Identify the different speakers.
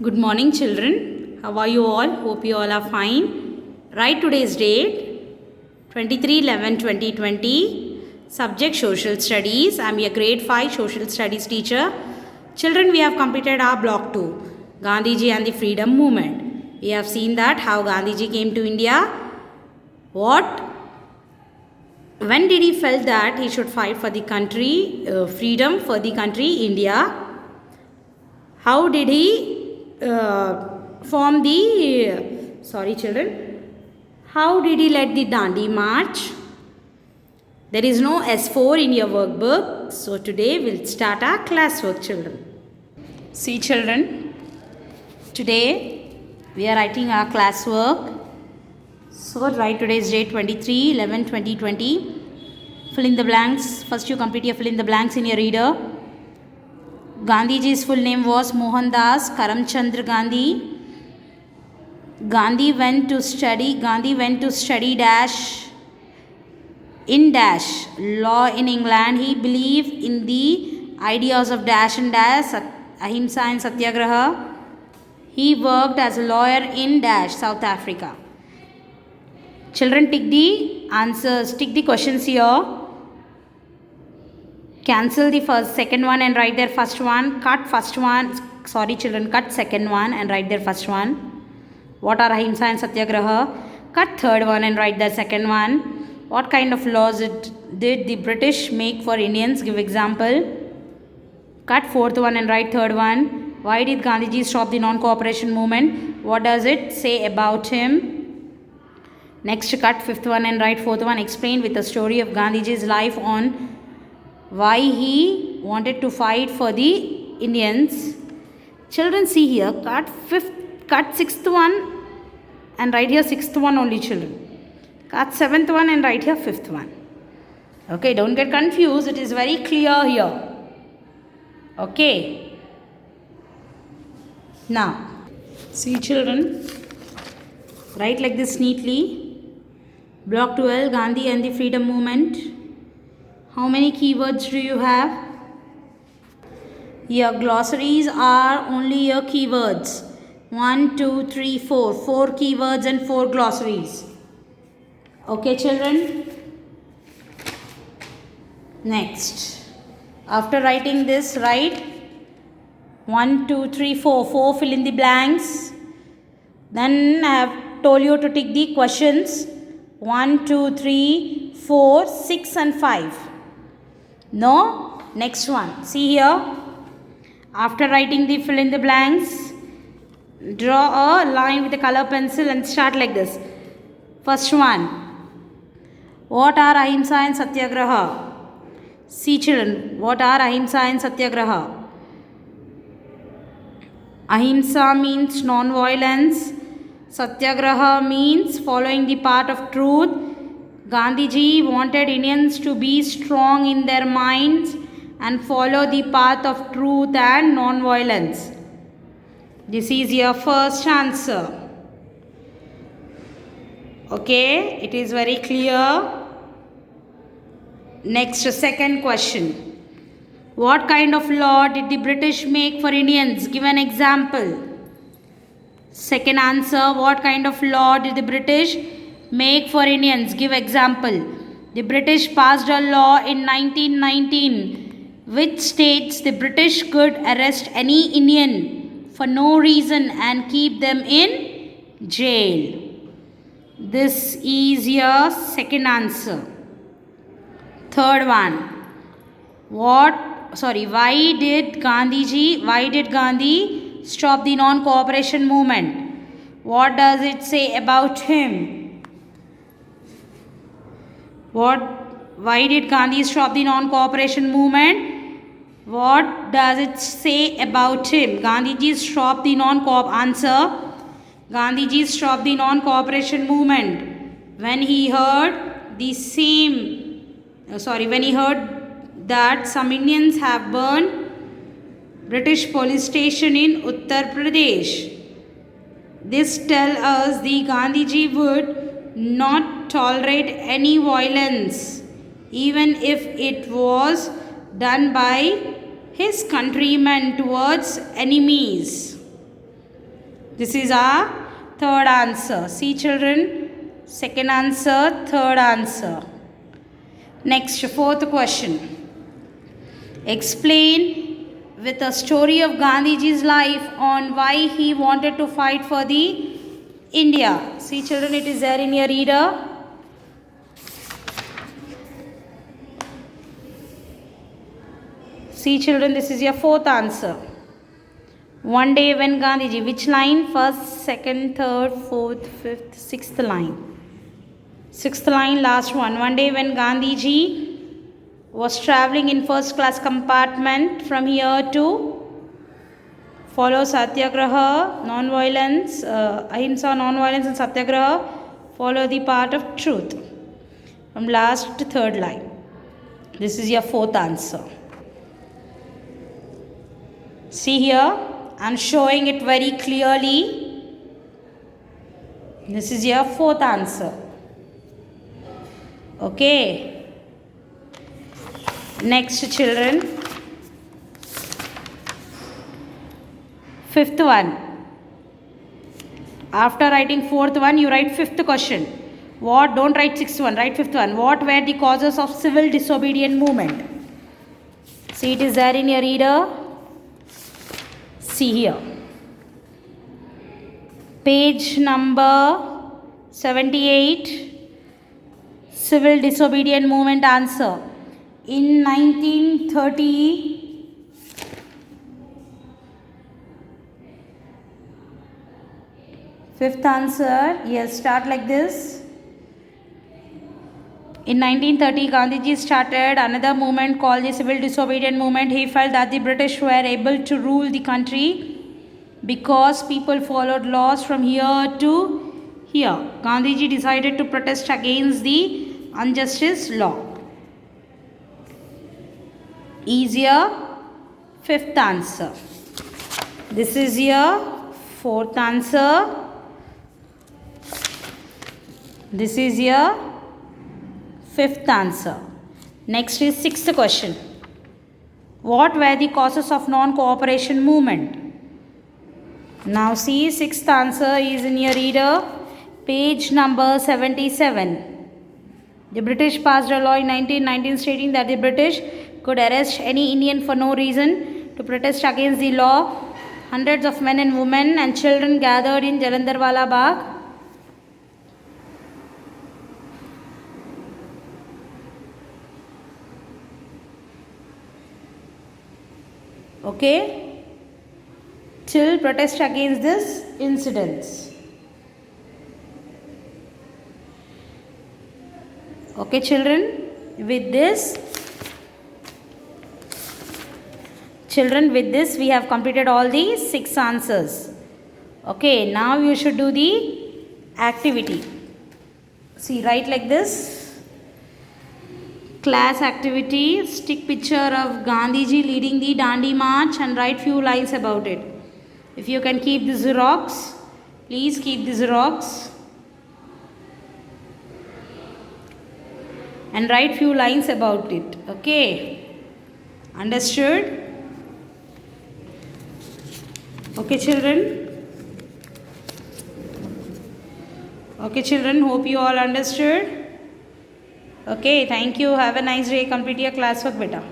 Speaker 1: Good morning, children. How are you all? Hope you all are fine. Write today's date 23/11/2020. Subject Social Studies. I am your grade 5 Social Studies teacher. Children, we have completed our block 2, Gandhiji and the Freedom Movement. We have seen that how Gandhiji came to India. When did he felt that he should fight for the country, freedom for the country, India? How did he form the, sorry children, how did he lead the Dandi March? There is no S4 in your workbook. So today we'll start our classwork, children. See children, today we are writing our classwork. So write today's date 23/11/2020. Fill in the blanks. First you complete your fill in the blanks in your reader. Gandhiji's full name was Mohandas Karamchandra Gandhi. Gandhi went to study law in England. He believed in the ideas of ahimsa and satyagraha. He worked as a lawyer in South Africa. Children, tick the answers, tick the questions here. Cancel the second one and write their first one. Cut second one and write their first one. What are ahimsa and satyagraha? Cut third one and write the second one. What kind of laws did the British make for Indians? Give example. Cut fourth one and write third one. Why did Gandhiji stop the non-cooperation movement? What does it say about him? Next, cut fifth one and write fourth one. Explain with a story of Gandhiji's life on why he wanted to fight for the Indians. Children, see here, cut sixth one and write here sixth one only, children. Cut seventh one and write here fifth one. Okay, don't get confused. It is very clear here. Okay. Now, see children, write like this neatly. Block 12, Gandhi and the Freedom Movement. How many keywords do you have? Your glossaries are only your keywords. 1, 2, 3, 4. 4 keywords and 4 glossaries. Okay, children? Next. After writing this, write 1, 2, 3, 4. 4 fill in the blanks. Then I have told you to tick the questions. 1, 2, 3, 4, 6 and 5. No? Next one. See here. After writing the fill in the blanks, draw a line with a color pencil and start like this. First one. What are ahimsa and satyagraha? See children, what are ahimsa and satyagraha? Ahimsa means non-violence. Satyagraha means following the path of truth. Gandhiji wanted Indians to be strong in their minds and follow the path of truth and non-violence. This is your first answer. Okay, it is very clear. Next, second question. What kind of law did the British make for Indians? Give an example. Second answer, what kind of law did the British make for Indians? Give example. The British passed a law in 1919 which states the British could arrest any Indian for no reason and keep them in jail. This is your second answer. Third one. Why did Gandhi stop the non-cooperation movement? What does it say about him? Why did Gandhi stop the non-cooperation movement? What does it say about him? Gandhiji stopped the Gandhiji stopped the non-cooperation movement when he heard that some Indians have burned British police station in Uttar Pradesh. This tells us the Gandhiji would not tolerate any violence, even if it was done by his countrymen towards enemies. This is our third answer. See children, second answer, third answer. Next, fourth question. Explain with a story of Gandhiji's life on why he wanted to fight for the India. See children, it is there in your reader. See children, this is your fourth answer. One day when Gandhiji, which line? First, second, third, fourth, fifth, sixth line. Sixth line, last one. One day when Gandhiji was traveling in first class compartment from here to follow Satyagraha, non-violence, Ahimsa, non-violence and Satyagraha, follow the path of truth. From last to third line. This is your fourth answer. See here, I am showing it very clearly. This is your fourth answer. Okay. Next children. Fifth one. After writing fourth one, you write fifth question. What? Don't write sixth one, write fifth one. What were the causes of civil disobedient movement? See, it is there in your reader. See here. Page number 78. Civil disobedient movement answer. In 1930, fifth answer, yes, start like this. In 1930, Gandhiji started another movement called the Civil Disobedient Movement. He felt that the British were able to rule the country because people followed laws from here to here. Gandhiji decided to protest against the injustice law. Easier, fifth answer. This is your fourth answer. This is your fifth answer. Next is sixth question. What were the causes of non-cooperation movement? Now see, sixth answer is in your reader, page number 77. The British passed a law in 1919 stating that the British could arrest any Indian for no reason. To protest against the law, hundreds of men and women and children gathered in Jalandharwala Bagh. Okay, till protest against this incidents. Okay children, with this we have completed all the 6 answers. Okay, now you should do the activity. See, write like this. Class activity, stick picture of Gandhiji leading the Dandi march and write few lines about it. If you can keep the Xerox, please keep the Xerox and write few lines about it. Okay, understood? Okay children? Okay children, hope you all understood. Okay, thank you. Have a nice day. Complete your classwork, beta.